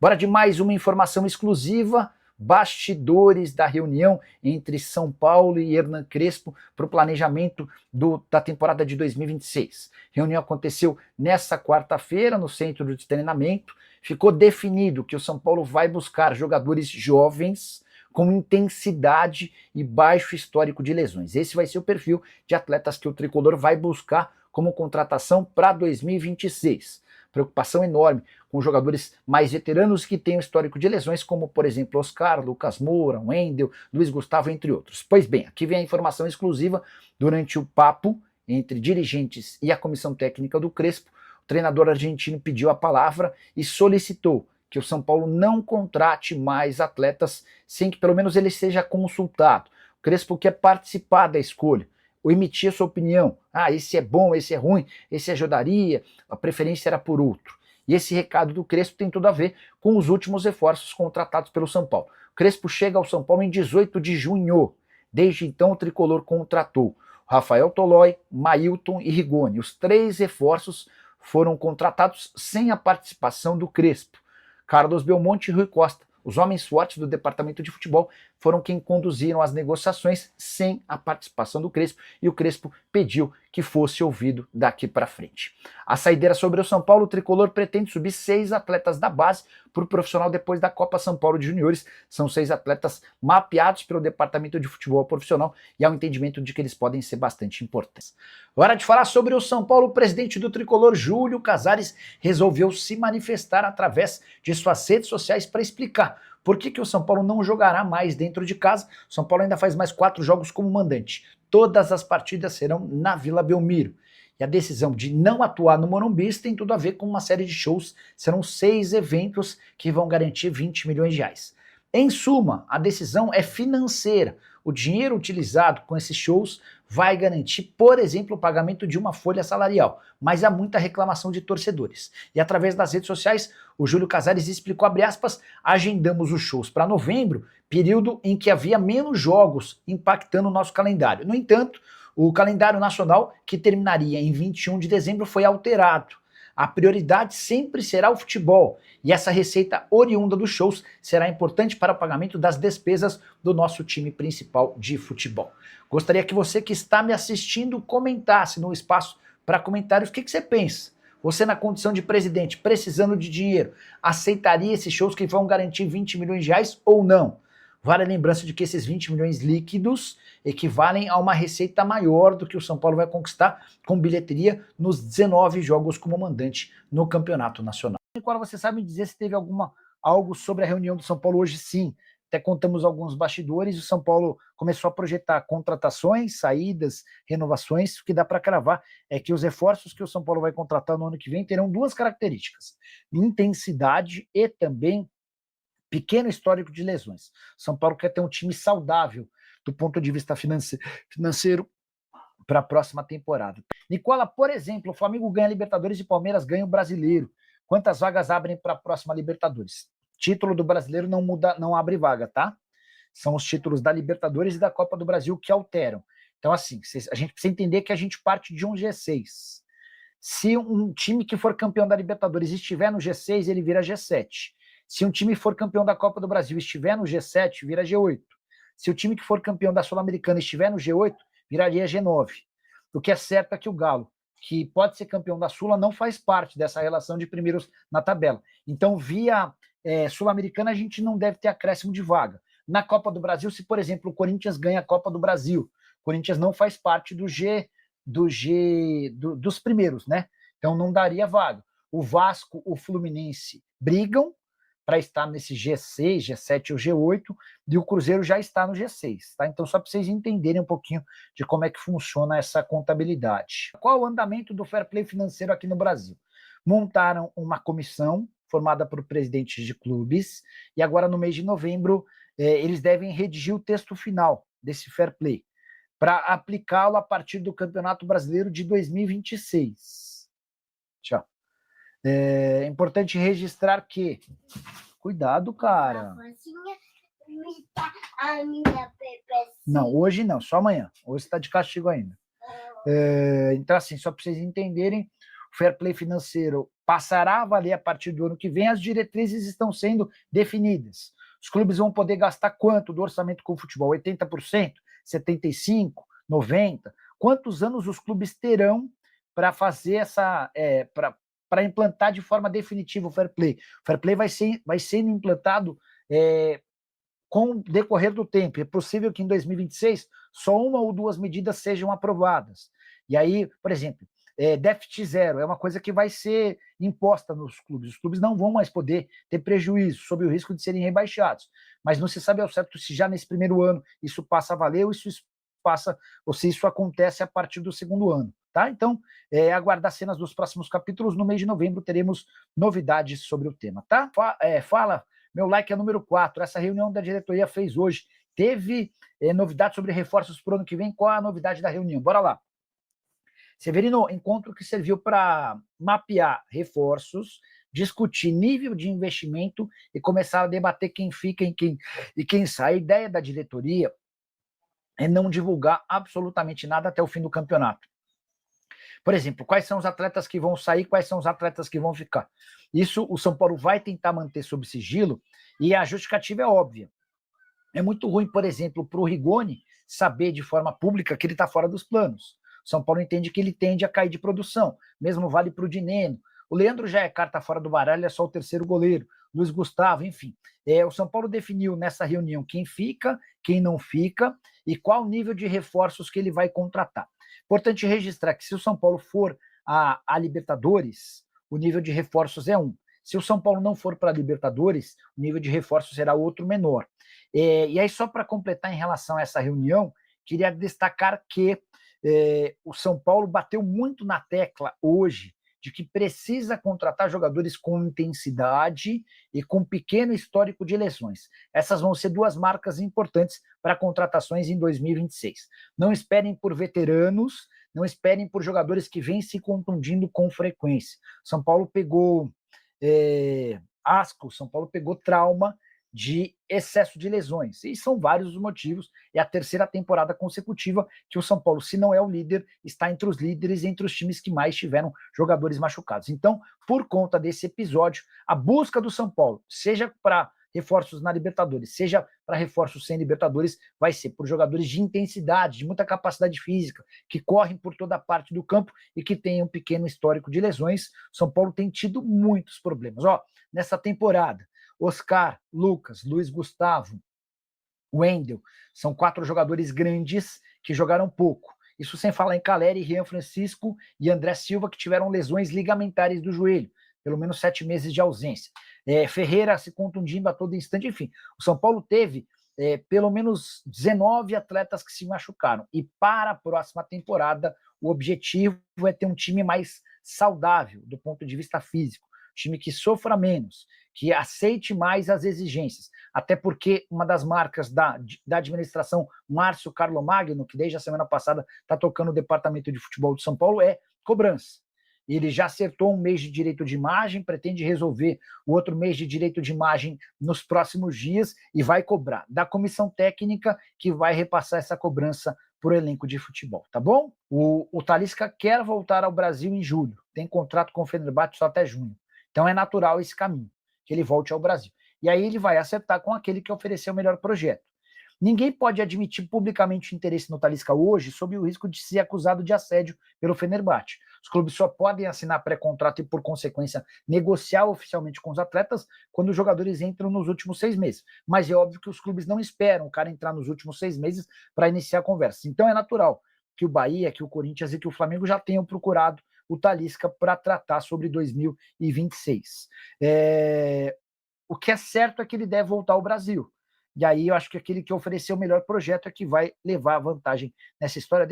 Bora de mais uma informação exclusiva, bastidores da reunião entre São Paulo e Hernan Crespo para o planejamento da temporada de 2026. A reunião aconteceu nessa quarta-feira no centro de treinamento. Ficou definido que o São Paulo vai buscar jogadores jovens com intensidade e baixo histórico de lesões. Esse vai ser o perfil de atletas que o Tricolor vai buscar como contratação para 2026. Preocupação enorme com jogadores mais veteranos que têm um histórico de lesões, como, por exemplo, Oscar, Lucas Moura, Wendel, Luiz Gustavo, entre outros. Pois bem, aqui vem a informação exclusiva. Durante o papo entre dirigentes e a comissão técnica do Crespo, o treinador argentino pediu a palavra e solicitou que o São Paulo não contrate mais atletas sem que pelo menos ele seja consultado. O Crespo quer participar da escolha, ou emitir a sua opinião. Ah, esse é bom, esse é ruim, esse ajudaria, a preferência era por outro. E esse recado do Crespo tem tudo a ver com os últimos reforços contratados pelo São Paulo. O Crespo chega ao São Paulo em 18 de junho. Desde então o Tricolor contratou Rafael Tolói, Mailton e Rigoni. Os 3 reforços foram contratados sem a participação do Crespo. Carlos Belmonte e Rui Costa, os homens fortes do departamento de futebol, foram quem conduziram as negociações sem a participação do Crespo, e o Crespo pediu que fosse ouvido daqui para frente. A saideira sobre o São Paulo, o Tricolor pretende subir 6 atletas da base para o profissional depois da Copa São Paulo de Juniores. São 6 atletas mapeados pelo departamento de futebol profissional e há um entendimento de que eles podem ser bastante importantes. Hora de falar sobre o São Paulo. O presidente do Tricolor, Júlio Casares, resolveu se manifestar através de suas redes sociais para explicar por que o São Paulo não jogará mais dentro de casa. O São Paulo ainda faz mais 4 jogos como mandante. Todas as partidas serão na Vila Belmiro. E a decisão de não atuar no Morumbi tem tudo a ver com uma série de shows. Serão 6 eventos que vão garantir 20 milhões de reais. Em suma, a decisão é financeira. O dinheiro utilizado com esses shows vai garantir, por exemplo, o pagamento de uma folha salarial. Mas há muita reclamação de torcedores. E através das redes sociais, o Júlio Casares explicou, abre aspas, agendamos os shows para novembro, período em que havia menos jogos impactando o nosso calendário. No entanto, o calendário nacional, que terminaria em 21 de dezembro, foi alterado. A prioridade sempre será o futebol, e essa receita oriunda dos shows será importante para o pagamento das despesas do nosso time principal de futebol. Gostaria que você que está me assistindo comentasse no espaço para comentários o que você pensa. Você, na condição de presidente, precisando de dinheiro, aceitaria esses shows que vão garantir 20 milhões de reais ou não? Vale a lembrança de que esses 20 milhões líquidos equivalem a uma receita maior do que o São Paulo vai conquistar com bilheteria nos 19 jogos como mandante no Campeonato Nacional. Agora você sabe me dizer se teve algo sobre a reunião do São Paulo hoje? Sim. Até contamos alguns bastidores. O São Paulo começou a projetar contratações, saídas, renovações. O que dá para cravar é que os reforços que o São Paulo vai contratar no ano que vem terão 2 características: intensidade e também pequeno histórico de lesões. São Paulo quer ter um time saudável do ponto de vista financeiro para a próxima temporada. Nicola, por exemplo, o Flamengo ganha a Libertadores e o Palmeiras ganha o Brasileiro. Quantas vagas abrem para a próxima Libertadores? Título do Brasileiro não muda, não abre vaga, tá? São os títulos da Libertadores e da Copa do Brasil que alteram. Então, assim, a gente precisa entender que a gente parte de um G6. Se um time que for campeão da Libertadores estiver no G6, ele vira G7. Se um time for campeão da Copa do Brasil e estiver no G7, vira G8. Se o time que for campeão da Sul-Americana estiver no G8, viraria G9. O que é certo é que o Galo, que pode ser campeão da Sula, não faz parte dessa relação de primeiros na tabela. Então, via Sul-Americana, a gente não deve ter acréscimo de vaga. Na Copa do Brasil, se, por exemplo, o Corinthians ganha a Copa do Brasil, o Corinthians não faz parte dos primeiros, né? Então, não daria vaga. O Vasco, o Fluminense brigam para estar nesse G6, G7 ou G8, e o Cruzeiro já está no G6, tá? Então, só para vocês entenderem um pouquinho de como é que funciona essa contabilidade. Qual o andamento do fair play financeiro aqui no Brasil? Montaram uma comissão formada por presidentes de clubes, e agora no mês de novembro eles devem redigir o texto final desse fair play, para aplicá-lo a partir do Campeonato Brasileiro de 2026. Tchau. É importante registrar que... Cuidado, cara. Não, hoje não, só amanhã. Hoje está de castigo ainda. Então, assim, só para vocês entenderem, o fair play financeiro passará a valer a partir do ano que vem, as diretrizes estão sendo definidas. Os clubes vão poder gastar quanto do orçamento com o futebol? 80%? 75%? 90%? Quantos anos os clubes terão para fazer para implantar de forma definitiva o fair play? O fair play vai sendo implantado com o decorrer do tempo. É possível que em 2026 só uma ou duas medidas sejam aprovadas. E aí, por exemplo, déficit zero é uma coisa que vai ser imposta nos clubes. Os clubes não vão mais poder ter prejuízo, sob o risco de serem rebaixados. Mas não se sabe ao certo se já nesse primeiro ano isso passa a valer ou se isso acontece a partir do segundo ano. Tá? Então, aguardar cenas dos próximos capítulos. No mês de novembro teremos novidades sobre o tema. Tá? Fala, meu like é número 4. Essa reunião da diretoria fez hoje. Teve novidades sobre reforços para o ano que vem. Qual a novidade da reunião? Bora lá. Severino, encontro que serviu para mapear reforços, discutir nível de investimento e começar a debater quem fica e quem sai. A ideia da diretoria é não divulgar absolutamente nada até o fim do campeonato. Por exemplo, quais são os atletas que vão sair, quais são os atletas que vão ficar. Isso o São Paulo vai tentar manter sob sigilo e a justificativa é óbvia. É muito ruim, por exemplo, para o Rigoni saber de forma pública que ele está fora dos planos. O São Paulo entende que ele tende a cair de produção. Mesmo vale para o Dineno. O Leandro já é carta fora do baralho, é só o terceiro goleiro. Luiz Gustavo, enfim. O São Paulo definiu nessa reunião quem fica, quem não fica e qual o nível de reforços que ele vai contratar. Importante registrar que se o São Paulo for a Libertadores, o nível de reforços é 1. Se o São Paulo não for para a Libertadores, o nível de reforços será outro menor. E aí, só para completar em relação a essa reunião, queria destacar que o São Paulo bateu muito na tecla hoje de que precisa contratar jogadores com intensidade e com pequeno histórico de lesões. Essas vão ser duas marcas importantes para contratações em 2026. Não esperem por veteranos, não esperem por jogadores que vêm se contundindo com frequência. São Paulo pegou asco, São Paulo pegou trauma de excesso de lesões. E são vários os motivos. É a terceira temporada consecutiva que o São Paulo, se não é o líder, está entre os líderes, entre os times que mais tiveram jogadores machucados. Então, por conta desse episódio, a busca do São Paulo, seja para reforços na Libertadores, seja para reforços sem Libertadores, vai ser por jogadores de intensidade, de muita capacidade física, que correm por toda a parte do campo e que têm um pequeno histórico de lesões. O São Paulo tem tido muitos problemas. Nessa temporada, Oscar, Lucas, Luiz Gustavo, Wendel, são 4 jogadores grandes que jogaram pouco. Isso sem falar em Caleri, Rian Francisco e André Silva, que tiveram lesões ligamentares do joelho, pelo menos 7 meses de ausência. Ferreira se contundindo a todo instante, enfim. O São Paulo teve pelo menos 19 atletas que se machucaram. E para a próxima temporada, o objetivo é ter um time mais saudável do ponto de vista físico. Time que sofra menos, que aceite mais as exigências. Até porque uma das marcas da administração Márcio Carlomagno, que desde a semana passada está tocando o departamento de futebol de São Paulo, é cobrança. Ele já acertou um mês de direito de imagem, pretende resolver o outro mês de direito de imagem nos próximos dias e vai cobrar da comissão técnica, que vai repassar essa cobrança para o elenco de futebol, tá bom? O Talisca quer voltar ao Brasil em julho, tem contrato com o Fenerbahçe só até junho. Então é natural esse caminho, que ele volte ao Brasil. E aí ele vai acertar com aquele que ofereceu o melhor projeto. Ninguém pode admitir publicamente o interesse no Talisca hoje sob o risco de ser acusado de assédio pelo Fenerbahçe. Os clubes só podem assinar pré-contrato e, por consequência, negociar oficialmente com os atletas quando os jogadores entram nos últimos 6 meses. Mas é óbvio que os clubes não esperam o cara entrar nos últimos 6 meses para iniciar a conversa. Então é natural que o Bahia, que o Corinthians e que o Flamengo já tenham procurado o Talisca para tratar sobre 2026. O que é certo é que ele deve voltar ao Brasil. E aí eu acho que aquele que ofereceu o melhor projeto é que vai levar a vantagem nessa história.